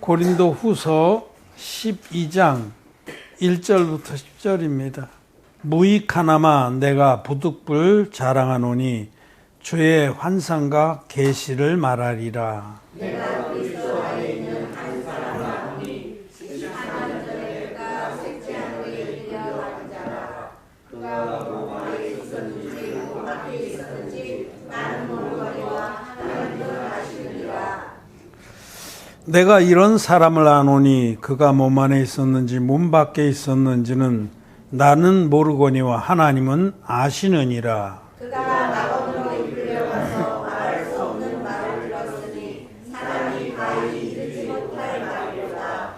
고린도 후서 12장 1절부터 10절입니다. 무익하나마 내가 부득불 자랑하노니 주의 환상과 계시를 말하리라. 내가 그리스도 안에 있는 한 사람이니 14년 전에 그가 셋째한 후에 이르려 하는 자라. 그가 몸 안에 있었는지 몸 밖에 있었는지 나는 모르거니와 하나님은 아시느니라. 내가 이런 사람을 아노니 그가 몸 안에 있었는지 몸 밖에 있었는지는 나는 모르거니와 하나님은 아시느니라. 그가 낙원으로 이끌려 가서 말할 수 없는 말을 들었으니 사람이 바이 이르지 못할 말이로다.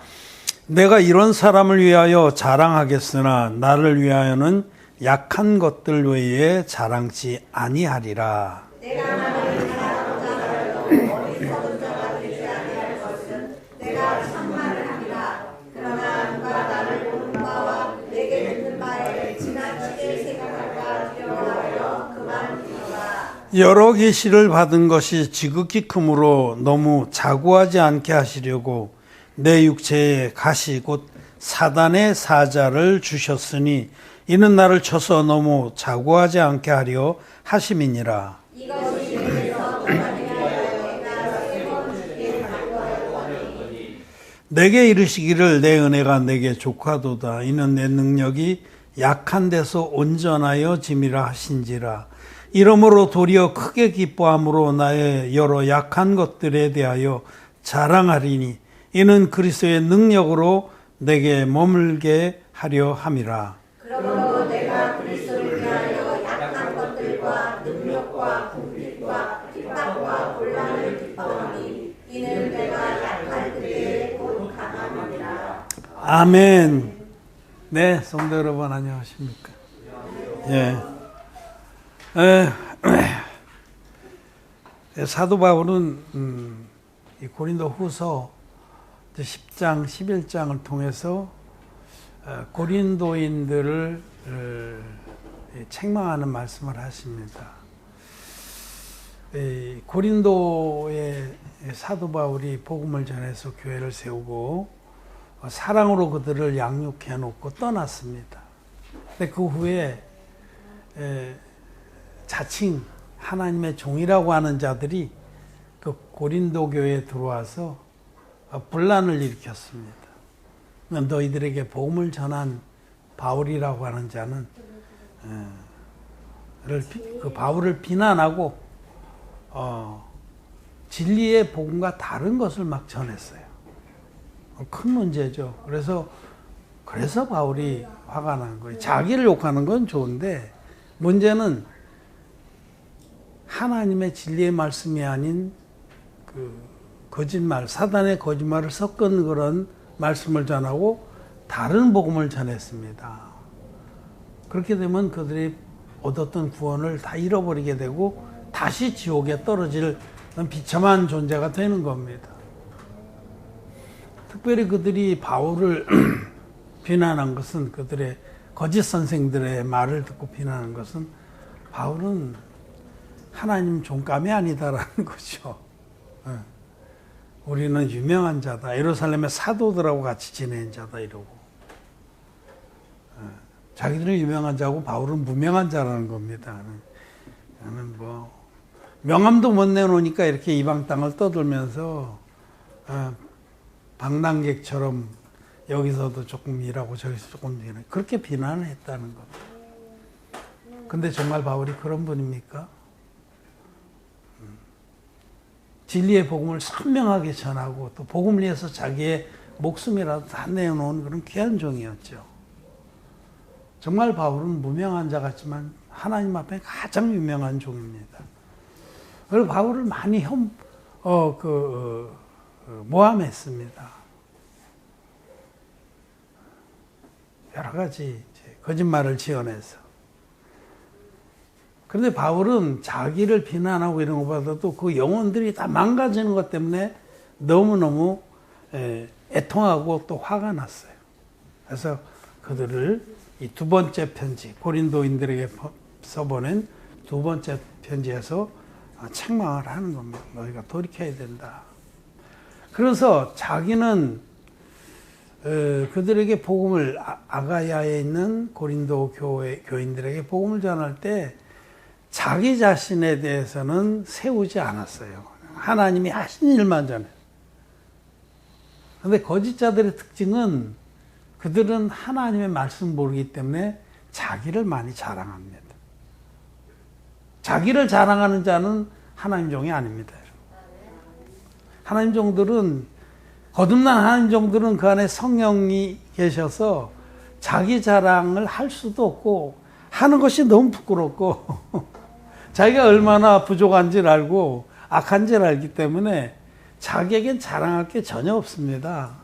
내가 이런 사람을 위하여 자랑하겠으나 나를 위하여는 약한 것들 외에 자랑치 아니하리라. 내가 나를 자랑하고자 하여도 어리석은 자가 되지 아니할 것은 내가 참말을 합니다. 그러나 누가 나를 보는 바와 내게 듣는 바에 지나치게 생각할까 두려워하여 그만두노라. 여러 계시를 받은 것이 지극히 크므로 너무 자고하지 않게 하시려고 내 육체에 가시 곧 사단의 사자를 주셨으니 이는 나를 쳐서 너무 자고하지 않게 하려 하심이니라. 이것이 내게서 떠나게 하여 내가 새로운 주께 간구하였더니 내게 이르시기를 내 은혜가 내게 족하도다. 이는 내 능력이 약한 데서 온전하여 짐이라 하신지라. 이러므로 도리어 크게 기뻐함으로 나의 여러 약한 것들에 대하여 자랑하리니 이는 그리스도의 능력으로 내게 머물게 하려 함이라. 그러므로 내가 그리스도를 위하여 약한 것들과 능력과 궁핍과 핍박과 곤란을 기뻐하니 이는 내가 약할 때에 곧 강함이라. 아멘. 네, 성도 여러분 안녕하십니까? 예. 사도 바울은 이 고린도 후서 10장, 11장을 통해서 고린도인들을 책망하는 말씀을 하십니다. 고린도의 사도 바울이 복음을 전해서 교회를 세우고 사랑으로 그들을 양육해 놓고 떠났습니다. 근데 그 후에 자칭 하나님의 종이라고 하는 자들이 그 고린도 교회에 들어와서 분란을 일으켰습니다. 너희들에게 복음을 전한 바울이라고 하는 자는 그 바울을 비난하고 진리의 복음과 다른 것을 막 전했어요. 큰 문제죠. 그래서 바울이 화가 난 거예요. 자기를 욕하는 건 좋은데 문제는 하나님의 진리의 말씀이 아닌 그 거짓말, 사단의 거짓말을 섞은 그런 말씀을 전하고 다른 복음을 전했습니다. 그렇게 되면 그들이 얻었던 구원을 다 잃어버리게 되고 다시 지옥에 떨어질 비참한 존재가 되는 겁니다. 특별히 그들이 바울을 비난한 것은 그들의 거짓 선생들의 말을 듣고 비난한 것은 바울은 하나님 종감이 아니다라는 거죠. 우리는 유명한 자다. 예루살렘의 사도들하고 같이 지낸 자다 이러고. 자기들은 유명한 자고 바울은 무명한 자라는 겁니다. 나는 뭐 명함도 못 내놓으니까 이렇게 이방 땅을 떠들면서 방랑객처럼 여기서도 조금 일하고 저기서 조금 일하고 그렇게 비난을 했다는 겁니다. 근데 정말 바울이 그런 분입니까? 진리의 복음을 선명하게 전하고 또 복음을 위해서 자기의 목숨이라도 다 내어놓은 그런 귀한 종이었죠. 정말 바울은 무명한 자 같지만 하나님 앞에 가장 유명한 종입니다. 그리고 바울을 많이 모함했습니다. 여러 가지 거짓말을 지어내서. 그런데 바울은 자기를 비난하고 이런 것보다도 그 영혼들이 다 망가지는 것 때문에 너무너무 애통하고 또 화가 났어요. 그래서 그들을 이 두 번째 편지, 고린도인들에게 써보낸 두 번째 편지에서 책망을 하는 겁니다. 너희가 돌이켜야 된다. 그래서 자기는 그들에게 복음을 아가야에 있는 고린도 교인들에게 복음을 전할 때 자기 자신에 대해서는 세우지 않았어요. 하나님이 하신 일만 전해요. 그런데 거짓자들의 특징은 그들은 하나님의 말씀 모르기 때문에 자기를 많이 자랑합니다. 자기를 자랑하는 자는 하나님 종이 아닙니다. 하나님 종들은 거듭난 하나님 종들은 그 안에 성령이 계셔서 자기 자랑을 할 수도 없고 하는 것이 너무 부끄럽고 자기가 얼마나 부족한지를 알고 악한지를 알기 때문에 자기에겐 자랑할 게 전혀 없습니다.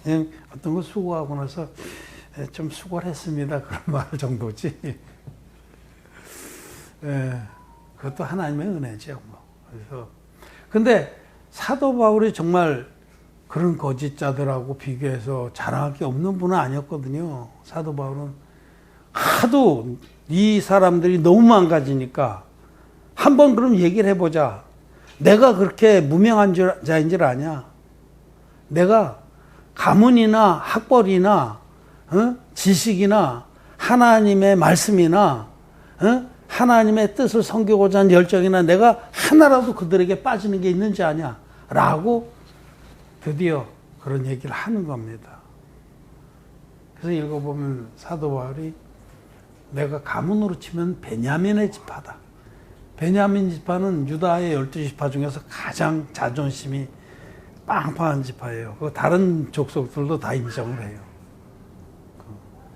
그냥 어떤 거 수고하고 나서 좀 수고를 했습니다. 그런 말 정도지. 그것도 하나님의 은혜죠. 그래서 근데 사도 바울이 정말 그런 거짓자들하고 비교해서 자랑할 게 없는 분은 아니었거든요. 사도 바울은 하도 이 사람들이 너무 망가지니까 한번 그럼 얘기를 해보자. 내가 그렇게 무명한 자인 줄 아냐? 내가 가문이나 학벌이나 지식이나 하나님의 말씀이나 하나님의 뜻을 섬기고자 하는 열정이나 내가 하나라도 그들에게 빠지는 게 있는지 아냐? 라고 드디어 그런 얘기를 하는 겁니다. 그래서 읽어보면 사도 바울이 내가 가문으로 치면 베냐민의 지파다. 베냐민 지파는 유다의 12지파 중에서 가장 자존심이 빵빵한 지파예요. 다른 족속들도 다 인정을 해요.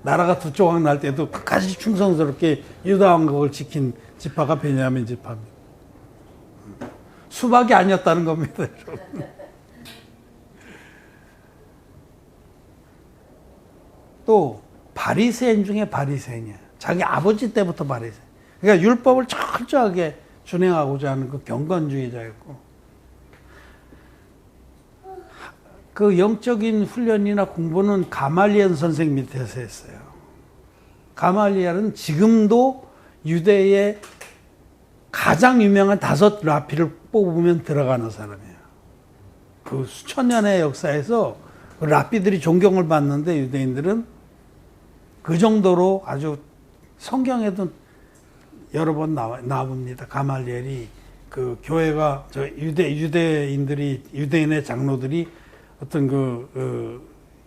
나라가 두 조각 날 때도 끝까지 충성스럽게 유다 왕국을 지킨 지파가 베냐민 지파입니다. 수박이 아니었다는 겁니다. 또 바리새인 중에 바리새인이에요. 자기 아버지 때부터 바리새인. 그러니까 율법을 철저하게 준행하고자 하는 그 경건주의자였고, 그 영적인 훈련이나 공부는 가말리엘 선생 밑에서 했어요. 가말리엘은 지금도 유대의 가장 유명한 5 라피를 뽑으면 들어가는 사람이에요. 그 수천 년의 역사에서 그 라피들이 존경을 받는데 유대인들은 그 정도로 아주 성경에도 여러 번 나옵니다. 가말리엘이 그 교회가 유대인의 장로들이 어떤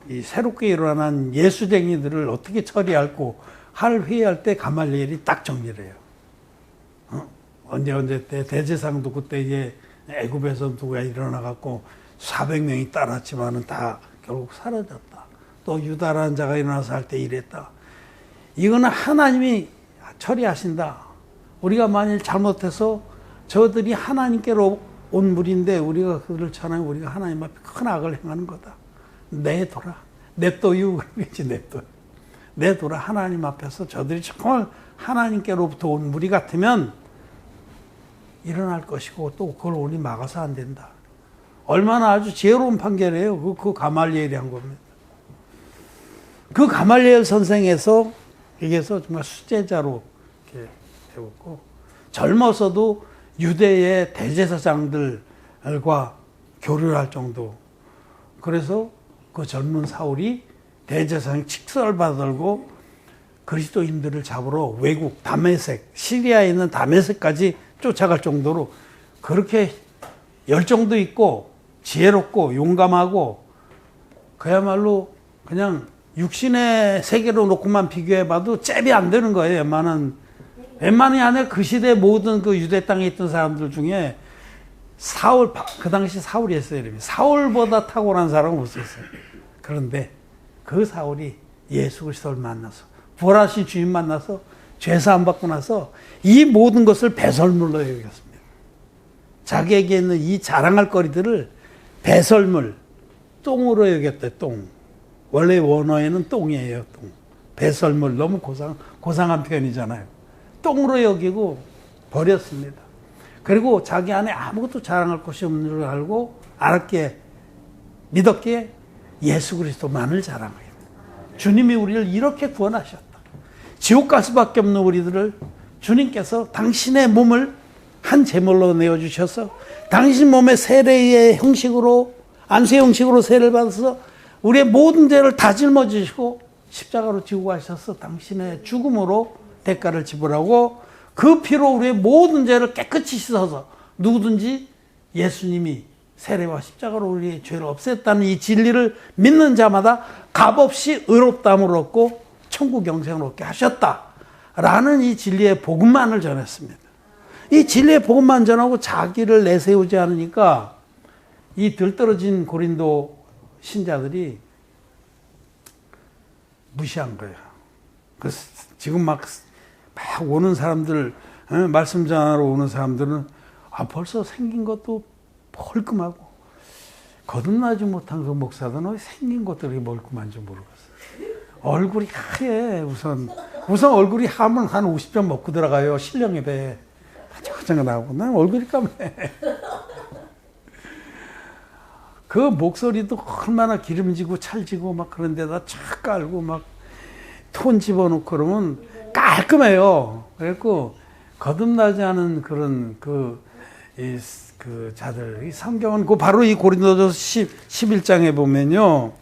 이 새롭게 일어난 예수쟁이들을 어떻게 처리할고 할 회의할 때 가말리엘이 딱 정리를 해요. 언제 때 대제사장도 그때 이제 애굽에서 누가 일어나갖고 400명이 따랐지만은 다 결국 사라졌다. 또 유다라는 자가 일어나서 할 때 이랬다. 이거는 하나님이 처리하신다. 우리가 만일 잘못해서 저들이 하나님께로 온 무리인데 우리가 그들을 전하면 우리가 하나님 앞에 큰 악을 행하는 거다. 내둬라. 냅둬유. 그러겠지, 내둬라. 하나님 앞에서 저들이 정말 하나님께로부터 온 무리 같으면 일어날 것이고 또 그걸 우리 막아서 안 된다. 얼마나 아주 지혜로운 판결이에요. 그 가말리엘이 한 겁니다. 그 가말리엘 선생에서 정말 수제자로 이렇게 배웠고, 젊어서도 유대의 대제사장들과 교류를 할 정도. 그래서 그 젊은 사울이 대제사장 칙서를 받들고 그리스도인들을 잡으러 외국 다메섹, 시리아에 있는 다메섹까지 쫓아갈 정도로 그렇게 열정도 있고 지혜롭고 용감하고, 그야말로 그냥 육신의 세계로 놓고만 비교해봐도 잽이 안 되는 거예요. 웬만히 안에 그 시대 모든 그 유대 땅에 있던 사람들 중에 그 당시 사울이었어요. 이름이. 사울보다 탁월한 사람은 없었어요. 그런데 그 사울이 예수 그리스도를 만나서, 부활하신 주님 만나서 죄사함 받고 나서 이 모든 것을 배설물로 여겼습니다. 자기에게 있는 이 자랑할 거리들을 배설물, 똥으로 여겼대요. 똥. 원래 원어에는 똥이에요. 똥. 배설물, 너무 고상한 표현이잖아요. 똥으로 여기고 버렸습니다. 그리고 자기 안에 아무것도 자랑할 것이 없는 줄 알고 믿었기에 예수 그리스도만을 자랑해요. 주님이 우리를 이렇게 구원하셨다. 지옥 갈 수밖에 없는 우리들을 주님께서 당신의 몸을 한 제물로 내어주셔서 당신 몸의 세례의 형식으로 안수 형식으로 세례를 받아서 우리의 모든 죄를 다 짊어지시고 십자가로 지고 가셔서 당신의 죽음으로 대가를 지불하고 그 피로 우리의 모든 죄를 깨끗이 씻어서 누구든지 예수님이 세례와 십자가로 우리의 죄를 없앴다는 이 진리를 믿는 자마다 값없이 의롭다함을 얻고 천국 영생을 얻게 하셨다라는 이 진리의 복음만을 전했습니다. 이 진리의 복음만 전하고 자기를 내세우지 않으니까 이 들떨어진 고린도 신자들이 무시한 거예요. 그래서 지금 막 오는 사람들, 말씀 전하러 오는 사람들은 벌써 생긴 것도 멀끔하고 거듭나지 못한 그 목사들은 생긴 것들이 멀끔한지 모르겠어요. 얼굴이 하얘. 우선 얼굴이 하면 한 50점 먹고 들어가요. 신령의 배에. 화장하게 나오고 난 얼굴이 까매. 그 목소리도 얼마나 기름지고 찰지고 막 그런 데다 착 깔고 막 톤 집어넣고 그러면 깔끔해요. 그래갖고 거듭나지 않은 그런 그 자들, 이 성경은 바로 이 고린도전서 11장에 보면요.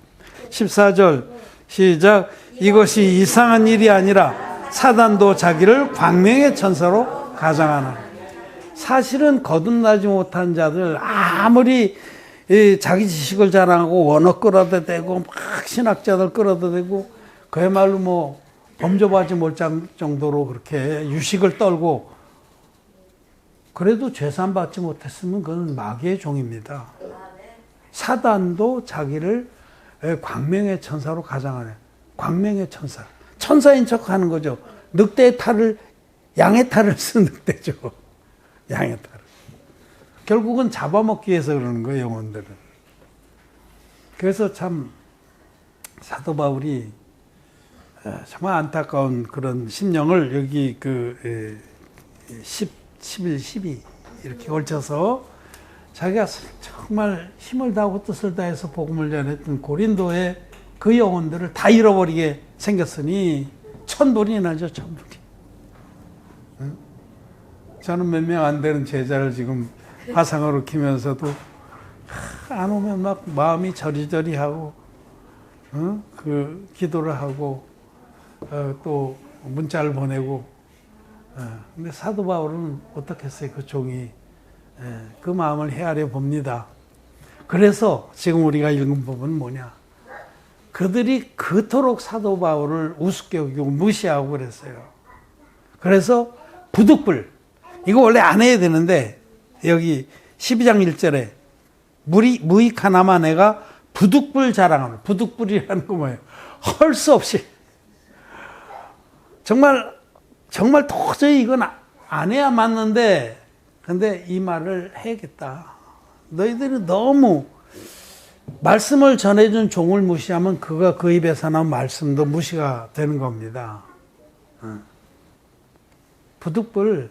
14절 시작. 이것이 이상한 일이 아니라 사단도 자기를 광명의 천사로 가장하나. 사실은 거듭나지 못한 자들 아무리 자기 지식을 자랑하고 원어 끌어다 대고 막 신학자들 끌어다 대고 그야말로 뭐 범접하지 못할 정도로 그렇게 유식을 떨고 그래도 죄산 받지 못했으면 그건 마귀의 종입니다. 사단도 자기를 광명의 천사로 가장하네. 광명의 천사. 천사인 척 하는 거죠. 늑대의 탈을, 양의 탈을 쓴 늑대죠. 양의 탈을. 결국은 잡아먹기 위해서 그러는 거예요, 영혼들은. 그래서 참 사도 바울이 정말 안타까운 그런 심령을 여기 11, 12 이렇게 걸쳐서 자기가 정말 힘을 다하고 뜻을 다해서 복음을 전했던 고린도의 그 영혼들을 다 잃어버리게 생겼으니 천불이 나죠, 천불이. 응? 저는 몇 명 안 되는 제자를 지금 화상으로 키면서도 안 오면 막 마음이 저리저리하고 그 기도를 하고 또 문자를 보내고 근데 사도 바울은 어떻게 했어요? 그 종이 그 마음을 헤아려 봅니다. 그래서 지금 우리가 읽은 부분은 뭐냐? 그들이 그토록 사도 바울을 우습게 여기고 무시하고 그랬어요. 그래서 부득불 이거 원래 안 해야 되는데 여기 12장 1절에 무익하나마 내가 부득불 자랑하는 부득불이라는 거 뭐예요? 할 수 없이 정말 도저히 이건 안 해야 맞는데 근데 이 말을 해야겠다. 너희들이 너무 말씀을 전해준 종을 무시하면 그가 그 입에서 나온 말씀도 무시가 되는 겁니다. 부득불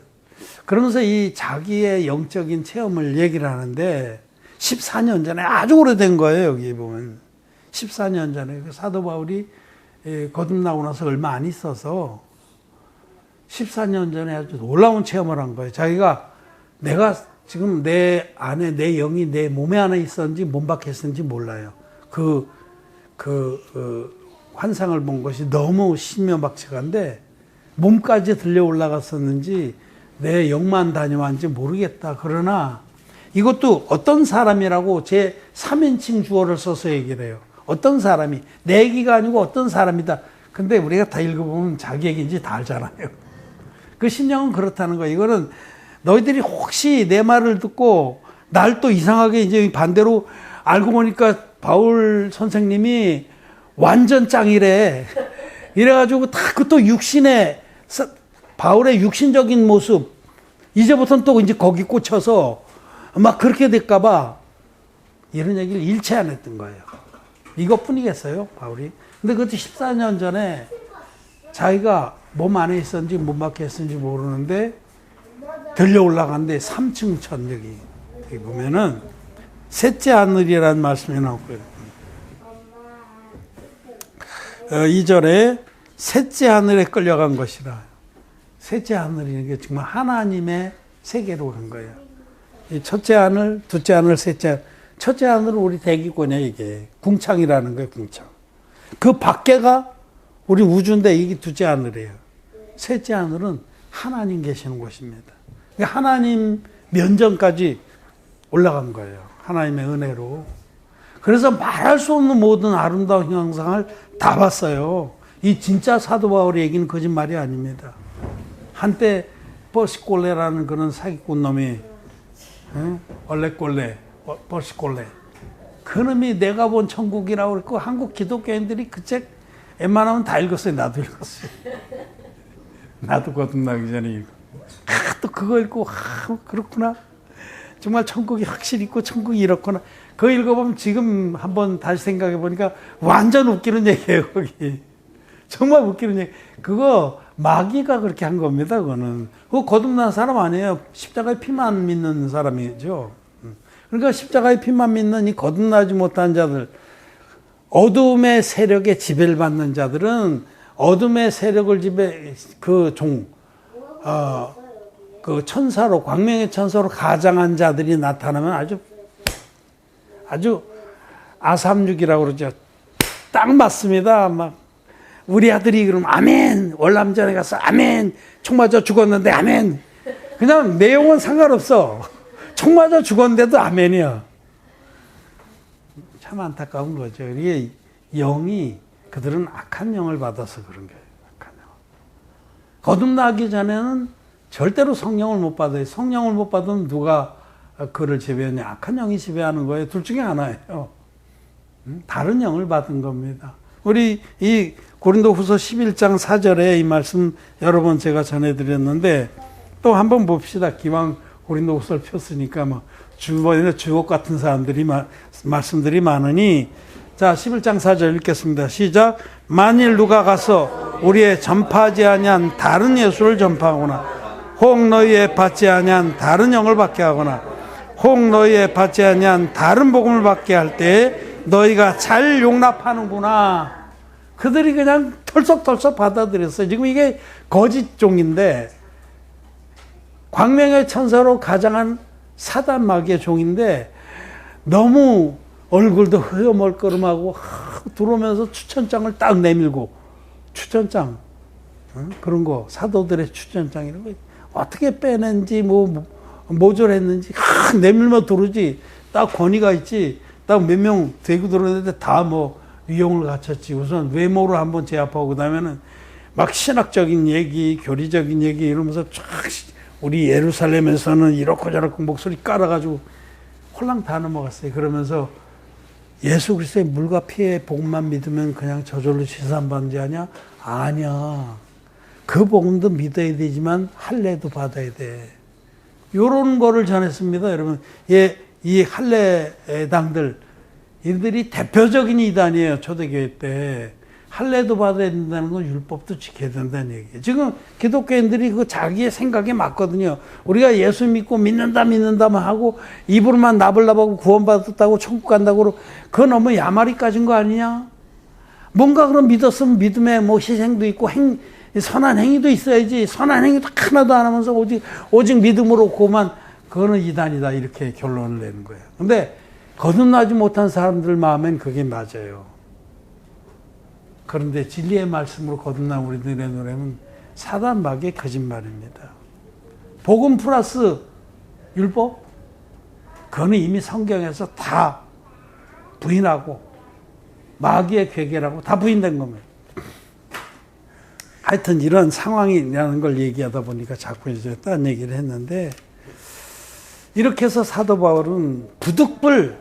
그러면서 이 자기의 영적인 체험을 얘기를 하는데 14년 전에 아주 오래된 거예요. 여기 보면 14년 전에 사도 바울이 거듭나고 나서 얼마 안 있어서 14년 전에 아주 놀라운 체험을 한 거예요. 자기가 내가 지금 내 안에 내 영이 내 몸에 안에 있었는지 몸 밖에 있었는지 몰라요. 환상을 본 것이 너무 신묘박측한데 몸까지 들려 올라갔었는지 내 영만 다녀왔는지 모르겠다. 그러나 이것도 어떤 사람이라고 제 3인칭 주어를 써서 얘기를 해요. 어떤 사람이 내 얘기가 아니고 어떤 사람이다. 근데 우리가 다 읽어보면 자기 얘기인지 다 알잖아요. 그 심령은 그렇다는 거예요. 이거는 너희들이 혹시 내 말을 듣고 날 또 이상하게 이제 반대로 알고 보니까 바울 선생님이 완전 짱이래. 이래가지고 다 그 또 육신의 바울의 육신적인 모습 이제부터는 또 이제 거기 꽂혀서 막 그렇게 될까봐 이런 얘기를 일체 안 했던 거예요. 이것뿐이겠어요, 바울이. 근데 그것도 14년 전에 자기가 몸 안에 있었는지 몸 밖에 있었는지 모르는데 들려 올라갔는데 3층 천 여기 보면은 셋째 하늘이라는 말씀이 나오고요. 2절에 셋째 하늘에 끌려간 것이라. 셋째 하늘이라는 게 정말 하나님의 세계로 간 거예요. 이 첫째 하늘, 둘째 하늘, 셋째 하늘. 첫째 하늘은 우리 대기권이야, 이게. 궁창이라는 거예요, 궁창. 그 밖에가 우리 우주인데 이게 둘째 하늘이에요. 셋째 하늘은 하나님 계시는 곳입니다. 하나님 면전까지 올라간 거예요. 하나님의 은혜로. 그래서 말할 수 없는 모든 아름다운 형상을 다 봤어요. 이 진짜 사도 바울의 얘기는 거짓말이 아닙니다. 한때 버시꼴레라는 그런 사기꾼 놈이 얼레꼴레, 버시꼴레. 그놈이 내가 본 천국이라고 그랬고 한국 기독교인들이 그 책 웬만하면 다 읽었어요. 나도 읽었어요. 나도 거듭나기 전에 읽고. 또 그거 읽고 그렇구나. 정말 천국이 확실히 있고 천국이 이렇구나. 그거 읽어보면 지금 한번 다시 생각해 보니까 완전 웃기는 얘기예요. 거기. 정말 웃기는 얘기. 그거 마귀가 그렇게 한 겁니다. 그거는. 그거 거듭난 사람 아니에요. 십자가의 피만 믿는 사람이죠. 그러니까 십자가의 피만 믿는 이 거듭나지 못한 자들, 어둠의 세력에 지배를 받는 자들은 어둠의 세력을 그 천사로, 광명의 천사로 가장한 자들이 나타나면 아주 아삼육이라고 그러죠. 딱 맞습니다. 막 우리 아들이 그럼 아멘. 월남전에 가서 아멘. 총 맞아 죽었는데 아멘. 그냥 내용은 상관없어. 총 맞아 죽었는데도 아멘이야. 참 안타까운 거죠. 이게 영이 그들은 악한 영을 받아서 그런 거예요. 악한 영. 거듭나기 전에는 절대로 성령을 못 받아요. 성령을 못 받으면 누가 그를 지배하냐? 악한 영이 지배하는 거예요. 둘 중에 하나예요. 다른 영을 받은 겁니다. 우리 이 고린도후서 11장 4절에 이 말씀 여러 번 제가 전해드렸는데 또 한번 봅시다. 기왕 고린도후서를 폈으니까 뭐 주변에 주옥 같은 사람들이 말씀들이 많으니 자 11장 4절 읽겠습니다. 시작. 만일 누가 가서 우리의 전파하지 아니한 다른 예수를 전파하거나 혹 너희의 받지 아니한 다른 영을 받게 하거나 혹 너희의 받지 아니한 다른 복음을 받게 할 때 너희가 잘 용납하는구나. 그들이 그냥 털썩털썩 받아들였어요. 지금 이게 거짓 종인데 광명의 천사로 가장한 사단 마귀의 종인데 너무 얼굴도 흐여멀거름하고 들어오면서 추천장을 딱 내밀고 추천장 그런 거 사도들의 추천장 이런 거 어떻게 빼낸지 뭐 모절했는지 내밀면 들어오지. 딱 권위가 있지. 딱 몇 명 되고 들어오는데 다 뭐 위용을 갖췄지. 우선 외모로 한번 제압하고 그다음에는 막 신학적인 얘기, 교리적인 얘기 이러면서 쫙 우리 예루살렘에서는 이렇고 저렇고 목소리 깔아가지고 홀랑 다 넘어갔어요. 그러면서 예수 그리스도의 물과 피의 복음만 믿으면 그냥 저절로 시산받는지 아냐? 아니야. 그 복음도 믿어야 되지만 할례도 받아야 돼. 요런 거를 전했습니다. 여러분, 이 할례당들 이들이 대표적인 이단이에요. 초대교회 때. 할례도 받아야 된다는 건 율법도 지켜야 된다는 얘기예요. 지금 기독교인들이 그 자기의 생각에 맞거든요. 우리가 예수 믿고 믿는다만 하고 입으로만 나불나불하고 구원받았다고 천국 간다고 그거 너무 야말이 까진 거 아니냐? 뭔가 그럼 믿었으면 믿음에 뭐 희생도 있고 선한 행위도 있어야지. 선한 행위도 하나도 안 하면서 오직 믿음으로 고만 그거는 이단이다 이렇게 결론을 내는 거예요. 근데 거듭나지 못한 사람들 마음엔 그게 맞아요. 그런데 진리의 말씀으로 거듭난 우리들의 노래는 사단 마귀의 거짓말입니다. 복음 플러스 율법? 그거는 이미 성경에서 다 부인하고 마귀의 괴계라고 다 부인된 겁니다. 하여튼 이런 상황이라는 걸 얘기하다 보니까 자꾸 이제 딴 얘기를 했는데 이렇게 해서 사도 바울은 부득불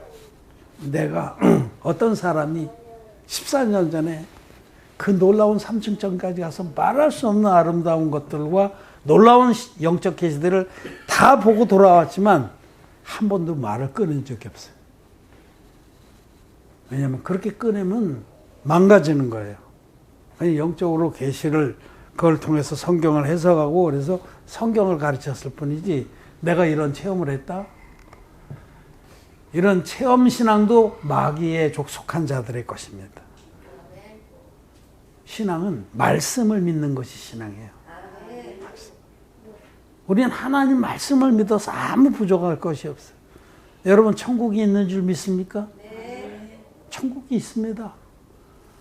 내가 어떤 사람이 14년 전에 그 놀라운 3층전까지 가서 말할 수 없는 아름다운 것들과 놀라운 영적 계시들을 다 보고 돌아왔지만 한 번도 말을 꺼낸 적이 없어요. 왜냐하면 그렇게 꺼내면 망가지는 거예요. 영적으로 계시를 그걸 통해서 성경을 해석하고 그래서 성경을 가르쳤을 뿐이지 내가 이런 체험을 했다? 이런 체험신앙도 마귀에 속한 자들의 것입니다. 신앙은 말씀을 믿는 것이 신앙이에요. 우리는 하나님 말씀을 믿어서 아무 부족할 것이 없어요. 여러분 천국이 있는 줄 믿습니까? 네. 천국이 있습니다.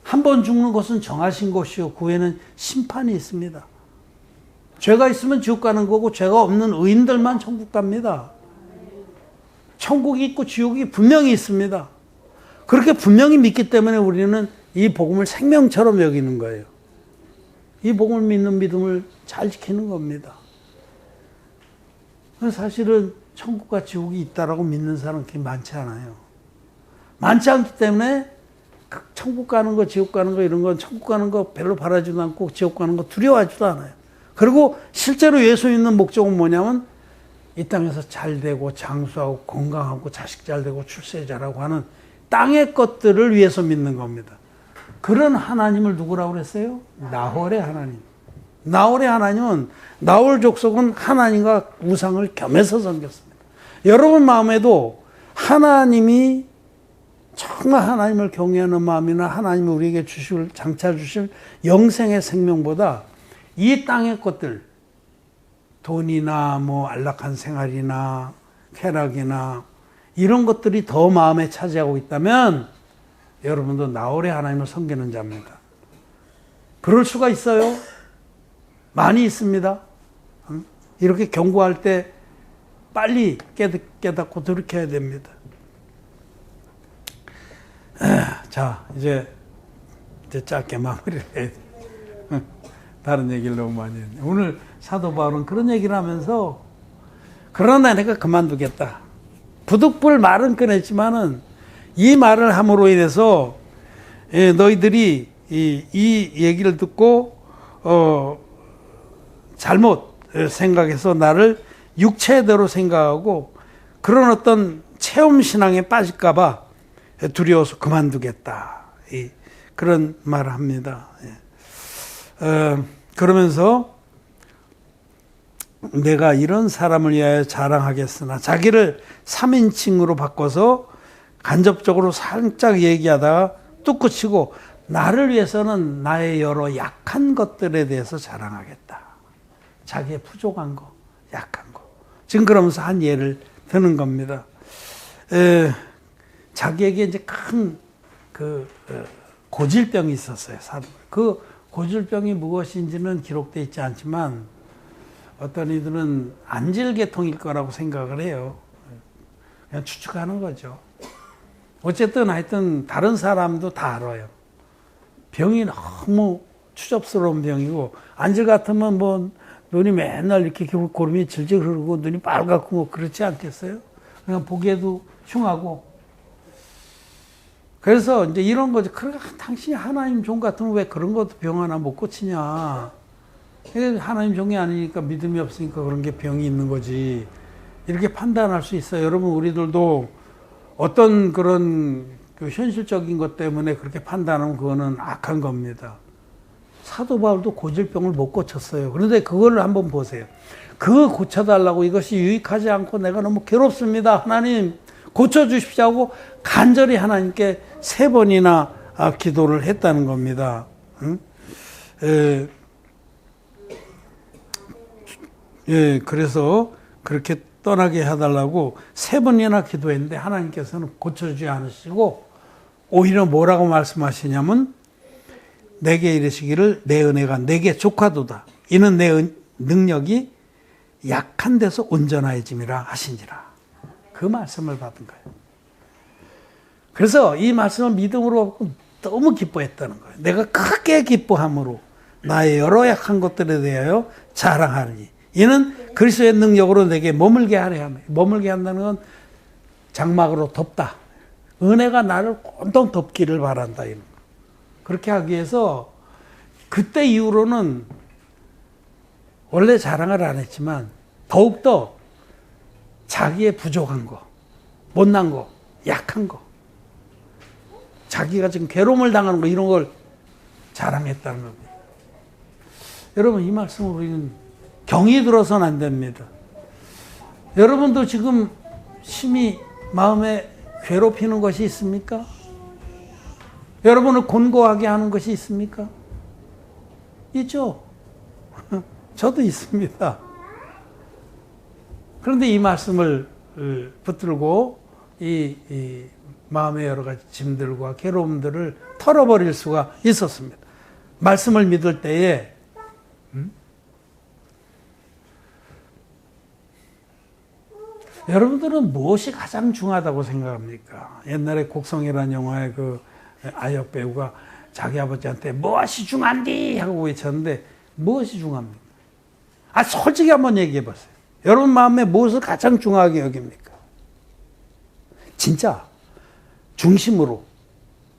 한 번 죽는 것은 정하신 것이요 그 후에는 심판이 있습니다. 죄가 있으면 지옥 가는 거고 죄가 없는 의인들만 천국 갑니다. 천국이 있고 지옥이 분명히 있습니다. 그렇게 분명히 믿기 때문에 우리는 이 복음을 생명처럼 여기는 거예요. 이 복음을 믿는 믿음을 잘 지키는 겁니다. 사실은 천국과 지옥이 있다라고 믿는 사람은 그렇게 많지 않아요. 많지 않기 때문에 천국 가는 거, 지옥 가는 거 이런 건 천국 가는 거 별로 바라지도 않고 지옥 가는 거 두려워하지도 않아요. 그리고 실제로 예수 믿는 목적은 뭐냐면 이 땅에서 잘 되고 장수하고 건강하고 자식 잘 되고 출세 잘하고 하는 땅의 것들을 위해서 믿는 겁니다. 그런 하나님을 누구라고 그랬어요? 나홀의 하나님. 나홀의 하나님은 나홀 족속은 하나님과 우상을 겸해서 섬겼습니다. 여러분 마음에도 하나님이 정말 하나님을 경외하는 마음이나 하나님이 우리에게 장차 주실 영생의 생명보다 이 땅의 것들, 돈이나 뭐 안락한 생활이나 쾌락이나 이런 것들이 더 마음에 차지하고 있다면 여러분도 나홀의 하나님을 섬기는 자입니다. 그럴 수가 있어요. 많이 있습니다. 이렇게 경고할 때 빨리 깨닫고 돌이켜야 됩니다. 자, 이제 짧게 마무리를 해야 돼. 다른 얘기를 너무 많이 했네. 오늘 사도 바울은 그런 얘기를 하면서 그러나 내가 그만두겠다. 부득불 말은 꺼냈지만은 이 말을 함으로 인해서 너희들이 이 얘기를 듣고 잘못 생각해서 나를 육체대로 생각하고 그런 어떤 체험신앙에 빠질까봐 두려워서 그만두겠다. 그런 말을 합니다. 그러면서 내가 이런 사람을 위하여 자랑하겠으나 자기를 3인칭으로 바꿔서 간접적으로 살짝 얘기하다가 뚝 그치고 나를 위해서는 나의 여러 약한 것들에 대해서 자랑하겠다. 자기의 부족한 거, 약한 거. 지금 그러면서 한 예를 드는 겁니다. 자기에게 이제 큰 고질병이 있었어요. 그 고질병이 무엇인지는 기록되어 있지 않지만 어떤 이들은 안질계통일 거라고 생각을 해요. 그냥 추측하는 거죠. 어쨌든 하여튼 다른 사람도 다 알아요. 병이 너무 추접스러운 병이고 안질 같으면 뭐 눈이 맨날 이렇게 고름이 질질 흐르고 눈이 빨갛고 뭐 그렇지 않겠어요? 그냥 보기에도 흉하고. 그래서 이제 이런 거죠. 그러니까 당신이 하나님 종 같으면 왜 그런 것도 병 하나 못 고치냐. 하나님 종이 아니니까 믿음이 없으니까 그런 게 병이 있는 거지. 이렇게 판단할 수 있어요. 여러분 우리들도 어떤 그런 현실적인 것 때문에 그렇게 판단하면 그거는 악한 겁니다. 사도 바울도 고질병을 못 고쳤어요. 그런데 그걸 한번 보세요. 그거 고쳐달라고 이것이 유익하지 않고 내가 너무 괴롭습니다. 하나님 고쳐주십시오 하고 간절히 하나님께 3번이나 기도를 했다는 겁니다. 응? 그래서 그렇게 떠나게 해달라고 3번이나 기도했는데 하나님께서는 고쳐주지 않으시고 오히려 뭐라고 말씀하시냐면 내게 이르시기를 내 은혜가 내게 족하도다. 이는 내 능력이 약한 데서 온전하여짐이라 하신지라. 그 말씀을 받은 거예요. 그래서 이 말씀을 믿음으로 받고 너무 기뻐했다는 거예요. 내가 크게 기뻐함으로 나의 여러 약한 것들에 대하여 자랑하니 이는 그리스도의 능력으로 내게 머물게 하려 하며 머물게 한다는 건 장막으로 덮다. 은혜가 나를 온통 덮기를 바란다. 이런 거. 그렇게 하기 위해서 그때 이후로는 원래 자랑을 안 했지만 더욱더 자기의 부족한 거, 못난 거, 약한 거, 자기가 지금 괴로움을 당하는 거 이런 걸 자랑했다는 겁니다. 여러분 이 말씀을 우리는 경이 들어서는 안 됩니다. 여러분도 지금 심히 마음에 괴롭히는 것이 있습니까? 여러분을 곤고하게 하는 것이 있습니까? 있죠. 저도 있습니다. 그런데 이 말씀을 붙들고 이 마음의 여러 가지 짐들과 괴로움들을 털어버릴 수가 있었습니다. 말씀을 믿을 때에 여러분들은 무엇이 가장 중요하다고 생각합니까? 옛날에 곡성이라는 영화의 그 아역 배우가 자기 아버지한테 무엇이 중요한디 하고 외쳤는데 무엇이 중요합니까? 솔직히 한번 얘기해 보세요. 여러분 마음에 무엇을 가장 중요하게 여깁니까? 진짜 중심으로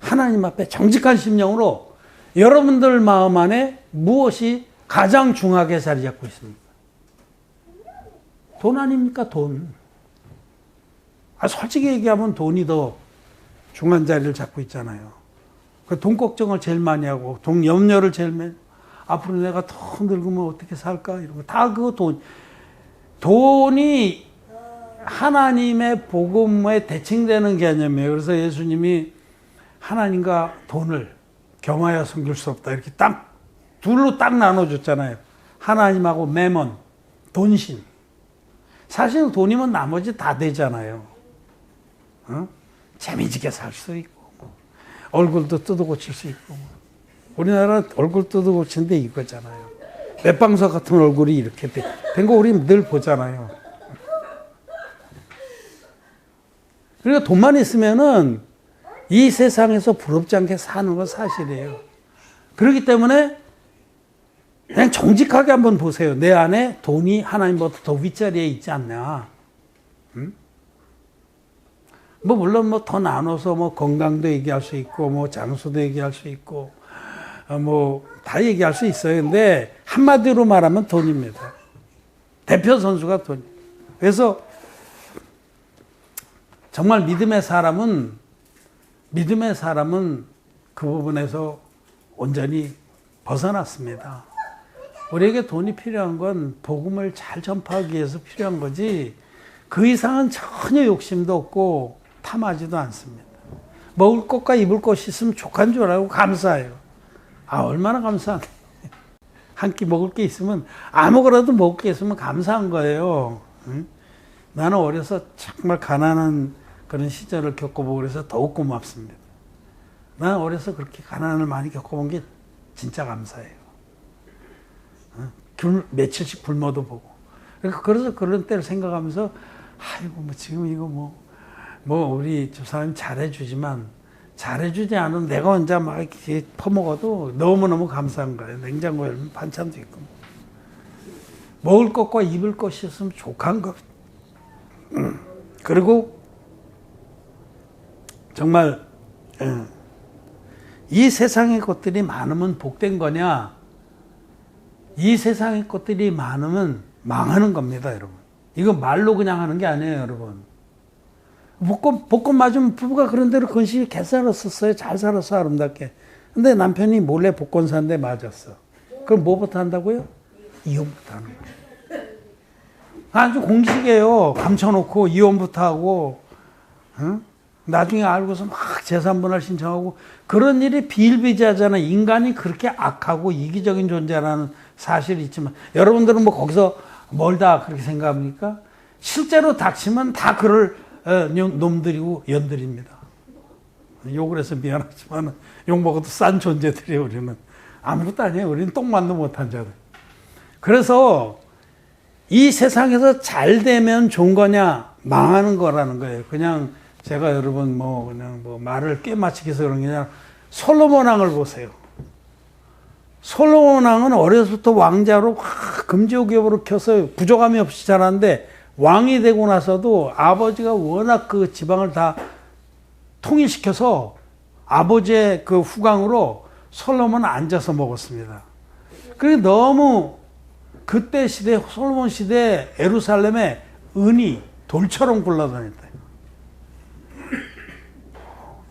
하나님 앞에 정직한 심령으로 여러분들 마음 안에 무엇이 가장 중요하게 자리 잡고 있습니까? 돈 아닙니까? 돈. 솔직히 얘기하면 돈이 더 중요한 자리를 잡고 있잖아요. 그 돈 걱정을 제일 많이 하고 돈 염려를 제일 많이 앞으로 내가 더 늙으면 어떻게 살까 이런 거 다 그거 돈이 하나님의 복음에 대칭되는 개념이에요. 그래서 예수님이 하나님과 돈을 겸하여 섬길 수 없다 이렇게 딱 둘로 딱 나눠줬잖아요. 하나님하고 매몬, 돈신. 사실 돈이면 나머지 다 되잖아요. 재미지게 살 수 있고 얼굴도 뜯어 고칠 수 있고 우리나라 얼굴 뜯어 고치는데 이거잖아요. 맷방석 같은 얼굴이 이렇게 된 거 우리 늘 보잖아요. 그러니까 돈만 있으면은 이 세상에서 부럽지 않게 사는 건 사실이에요. 그렇기 때문에 그냥 정직하게 한번 보세요. 내 안에 돈이 하나님보다 더 윗자리에 있지 않냐. 물론 더 나눠서 건강도 얘기할 수 있고 장수도 얘기할 수 있고 다 얘기할 수 있어요. 근데 한마디로 말하면 돈입니다. 대표 선수가 돈. 그래서 정말 믿음의 사람은 그 부분에서 온전히 벗어났습니다. 우리에게 돈이 필요한 건 복음을 잘 전파하기 위해서 필요한 거지 그 이상은 전혀 욕심도 없고 탐하지도 않습니다. 먹을 것과 입을 것이 있으면 족한 줄 알고 감사해요. 얼마나 감사하네. 한 끼 먹을 게 있으면 아무거나도 먹을 게 있으면 감사한 거예요. 나는 어려서 정말 가난한 그런 시절을 겪어보고 그래서 더욱 고맙습니다. 나는 어려서 그렇게 가난을 많이 겪어본 게 진짜 감사해요. 며칠씩 굶어도 보고. 그래서 그런 때를 생각하면서 지금 이거 우리 저 사람이 잘해주지만 잘해주지 않으면 내가 혼자 막 이렇게 퍼먹어도 너무너무 감사한 거예요. 냉장고 열면 반찬도 있고. 먹을 것과 입을 것이 있으면 족한 것. 그리고 정말 이 세상의 것들이 많으면 복된 거냐? 이 세상의 것들이 많으면 망하는 겁니다, 여러분. 이거 말로 그냥 하는 게 아니에요, 여러분. 복권 맞으면 부부가 그런 대로 건실히 잘 살았었어요. 잘 살았어, 아름답게. 근데 남편이 몰래 복권 샀는데 맞았어. 그럼 뭐부터 한다고요? 이혼부터 하는 거예요. 아주 공식이에요. 감춰놓고 이혼부터 하고, 나중에 알고서 막 재산분할 신청하고, 그런 일이 비일비재하잖아요. 인간이 그렇게 악하고 이기적인 존재라는 사실이 있지만, 여러분들은 거기서 멀다 그렇게 생각합니까? 실제로 닥치면 다 그럴 놈들이고 연들입니다. 욕을 해서 미안하지만 욕 먹어도 싼 존재들이에요. 우리는 아무것도 아니에요. 우리는 똥만도 못한 자들. 그래서 이 세상에서 잘 되면 좋은 거냐 망하는 거라는 거예요. 그냥 제가 여러분 말을 꿰맞추기 위해서 그런 게 아니라 솔로몬 왕을 보세요. 솔로몬 왕은 어려서부터 왕자로 금지옥엽으로 켜서 부족함이 없이 자랐는데 왕이 되고 나서도 아버지가 워낙 그 지방을 다 통일시켜서 아버지의 그 후광으로 솔로몬은 앉아서 먹었습니다. 그게 너무 그때 시대, 솔로몬 시대 예루살렘에 은이 돌처럼 굴러다녔다.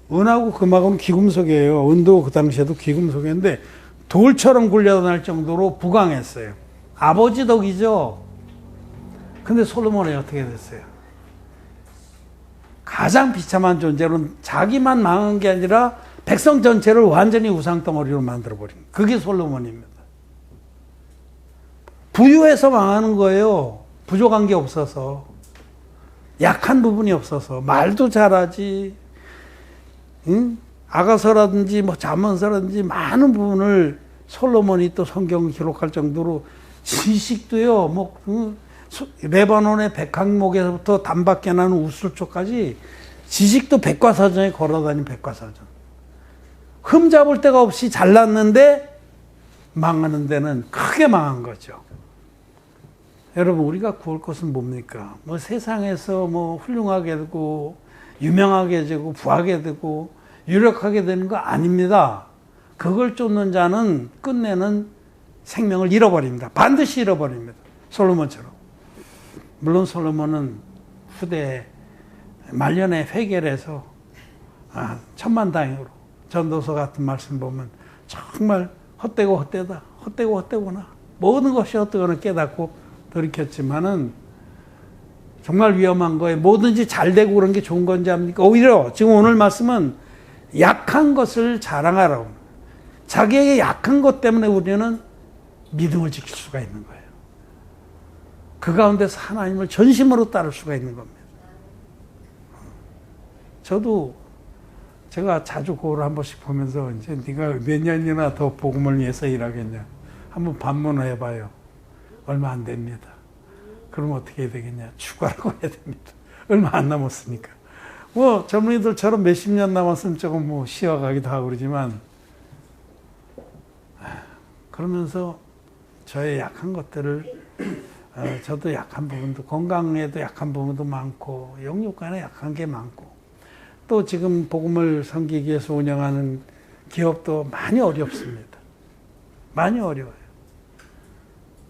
은하고 금하고는 귀금속이에요. 은도 그 당시에도 귀금속이었는데 돌처럼 굴러다닐 정도로 부강했어요. 아버지 덕이죠. 근데 솔로몬이 어떻게 됐어요? 가장 비참한 존재로 자기만 망한 게 아니라 백성 전체를 완전히 우상덩어리로 만들어버린 그게 솔로몬입니다. 부유해서 망하는 거예요. 부족한 게 없어서, 약한 부분이 없어서, 말도 잘하지, 응? 아가서라든지 뭐 잠언서라든지 많은 부분을 솔로몬이 또 성경을 기록할 정도로 지식도요, 뭐, 레바논의 백항목에서부터 단밖에 나는 우술초까지 지식도 백과사전에 걸어다닌 백과사전. 흠잡을 데가 없이 잘났는데 망하는 데는 크게 망한 거죠. 여러분, 우리가 구할 것은 뭡니까? 뭐 세상에서 뭐 훌륭하게 되고, 유명하게 되고, 부하게 되고, 유력하게 되는 거 아닙니다. 그걸 쫓는 자는 끝내는 생명을 잃어버립니다. 반드시 잃어버립니다. 솔로몬처럼. 물론 솔로몬은 후대에 말년에 회개를 해서 천만다행으로 전도서 같은 말씀 보면 정말 헛되고 헛되다, 헛되고 헛되구나, 모든 것이 헛되거나 깨닫고 돌이켰지만은 정말 위험한 거예요. 뭐든지 잘 되고 그런 게 좋은 건지 합니까? 오히려 지금 오늘 말씀은 약한 것을 자랑하라고. 자기에게 약한 것 때문에 우리는 믿음을 지킬 수가 있는 거예요. 그 가운데서 하나님을 전심으로 따를 수가 있는 겁니다. 저도 제가 자주 그걸 한 번씩 보면서 이제 네가 몇 년이나 더 복음을 위해서 일하겠냐. 한번 반문해봐요. 얼마 안 됩니다. 그럼 어떻게 해야 되겠냐. 추가라고 해야 됩니다. 얼마 안 남았으니까. 뭐 젊은이들처럼 몇십 년 남았으면 조금 뭐 쉬어가기도 하고 그러지만 그러면서 저의 약한 것들을 저도 약한 부분도, 건강에도 약한 부분도 많고 영육간에 약한 게 많고 또 지금 복음을 섬기기 위해서 운영하는 기업도 많이 어렵습니다. 많이 어려워요.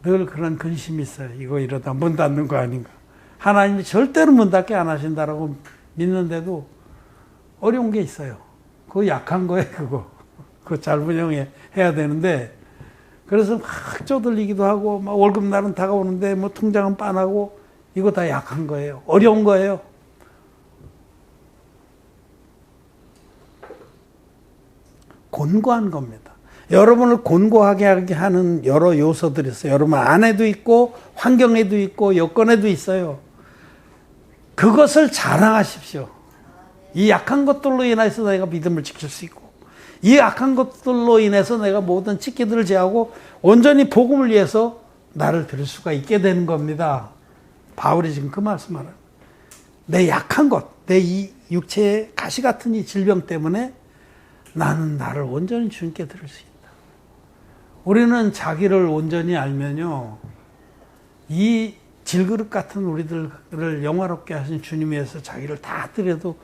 늘 그런 근심이 있어요. 이거 이러다 문 닫는 거 아닌가. 하나님이 절대로 문 닫게 안 하신다라고 믿는데도 어려운 게 있어요. 그거 약한 거예요, 그거. 그거 잘 운영해야 되는데 그래서 막 쪼들리기도 하고 막 월급날은 다가오는데 뭐 통장은 빤하고 이거 다 약한 거예요. 어려운 거예요. 곤고한 겁니다. 여러분을 곤고하게 하는 여러 요소들이 있어요. 여러분 안에도 있고 환경에도 있고 여건에도 있어요. 그것을 자랑하십시오. 이 약한 것들로 인해서 내가 믿음을 지킬 수 있고 이 약한 것들로 인해서 내가 모든 찢기들을 제하고 온전히 복음을 위해서 나를 들을 수가 있게 되는 겁니다. 바울이 지금 그 말씀을 합니다. 내 약한 것, 내 이 육체의 가시 같은 이 질병 때문에 나는 나를 온전히 주님께 들을 수 있다. 우리는 자기를 온전히 알면요, 이 질그릇 같은 우리들을 영화롭게 하신 주님 위해서 자기를 다 드려도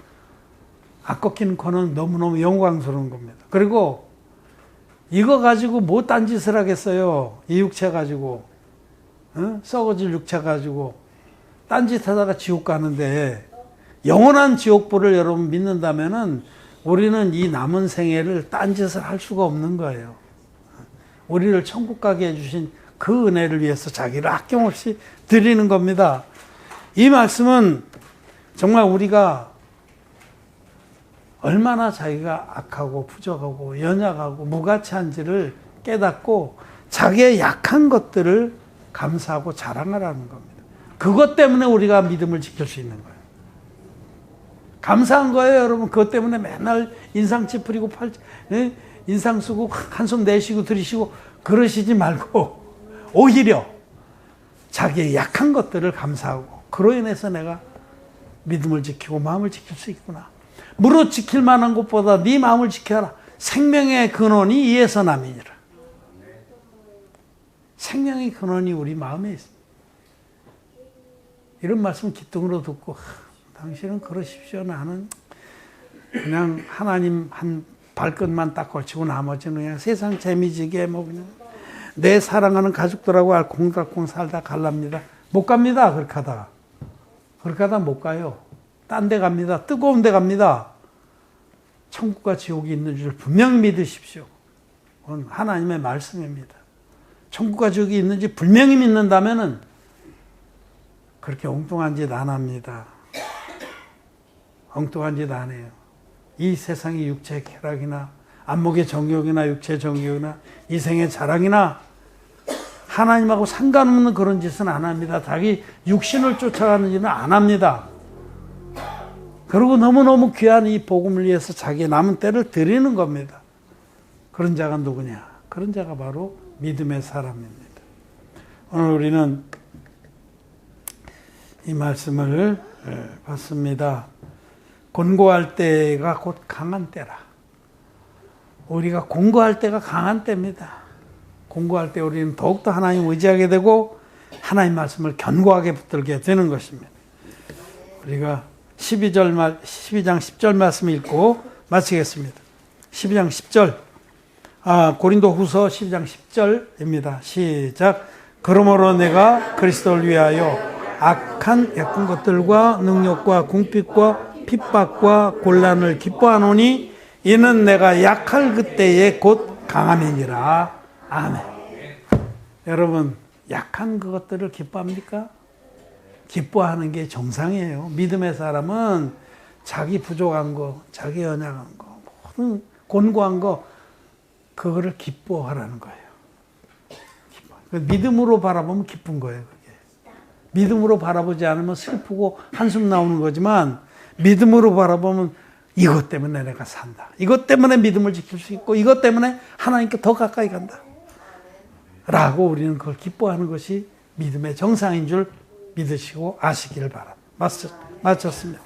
아꺾이는 거는 너무너무 영광스러운 겁니다. 그리고 이거 가지고 뭐 딴짓을 하겠어요. 이 육체 가지고. 썩어질 육체 가지고. 딴짓하다가 지옥 가는데 영원한 지옥불을 여러분 믿는다면은 우리는 이 남은 생애를 딴짓을 할 수가 없는 거예요. 우리를 천국 가게 해주신 그 은혜를 위해서 자기를 아낌없이 드리는 겁니다. 이 말씀은 정말 우리가 얼마나 자기가 악하고 부족하고 연약하고 무가치한지를 깨닫고 자기의 약한 것들을 감사하고 자랑하라는 겁니다. 그것 때문에 우리가 믿음을 지킬 수 있는 거예요. 감사한 거예요, 여러분. 그것 때문에 맨날 인상 찌푸리고 인상 쓰고 한숨 내쉬고 들이쉬고 그러시지 말고 오히려 자기의 약한 것들을 감사하고 그로 인해서 내가 믿음을 지키고 마음을 지킬 수 있구나. 무릇 지킬 만한 것보다 네 마음을 지켜라. 생명의 근원이 이에서 남이니라. 생명의 근원이 우리 마음에 있습니다. 이런 말씀 기둥으로 듣고 당신은 그러십시오. 나는 그냥 하나님 한 발끝만 딱 걸치고 나머지는 그냥 세상 재미지게 뭐 그냥 내 사랑하는 가족들하고 알콩달콩 살다 갈랍니다. 못 갑니다. 그렇게 하다가. 그렇게 하다 못 가요. 딴 데 갑니다. 뜨거운 데 갑니다. 천국과 지옥이 있는 줄 분명히 믿으십시오. 그건 하나님의 말씀입니다. 천국과 지옥이 있는지 분명히 믿는다면은 그렇게 엉뚱한 짓 안 합니다. 엉뚱한 짓 안 해요. 이 세상의 육체의 쾌락이나 안목의 정욕이나 육체의 정욕이나 이생의 자랑이나 하나님하고 상관없는 그런 짓은 안 합니다. 자기 육신을 쫓아가는 일은 안 합니다. 그리고 너무너무 귀한 이 복음을 위해서 자기 남은 때를 드리는 겁니다. 그런 자가 누구냐? 그런 자가 바로 믿음의 사람입니다. 오늘 우리는 이 말씀을 봤습니다. 곤고할 때가 곧 강한 때라. 우리가 공고할 때가 강한 때입니다. 공고할 때 우리는 더욱더 하나님 의지하게 되고 하나님 말씀을 견고하게 붙들게 되는 것입니다. 우리가 12장 10절 말씀 읽고 마치겠습니다. 12장 10절. 고린도 후서 12장 10절입니다. 시작. 그러므로 내가 그리스도를 위하여 악한 것들과 능력과 궁핍과 핍박과 곤란을 기뻐하노니 이는 내가 약할 그때에 곧 강함이니라. 아멘. 여러분, 약한 그것들을 기뻐합니까? 기뻐하는 게 정상이에요. 믿음의 사람은 자기 부족한 거, 자기 연약한 거, 모든 곤고한 거, 그거를 기뻐하라는 거예요. 믿음으로 바라보면 기쁜 거예요, 그게. 믿음으로 바라보지 않으면 슬프고 한숨 나오는 거지만, 믿음으로 바라보면 이것 때문에 내가 산다. 이것 때문에 믿음을 지킬 수 있고, 이것 때문에 하나님께 더 가까이 간다. 라고 우리는 그걸 기뻐하는 것이 믿음의 정상인 줄 믿으시고 아시기를 바랍니다. 마쳤습니다.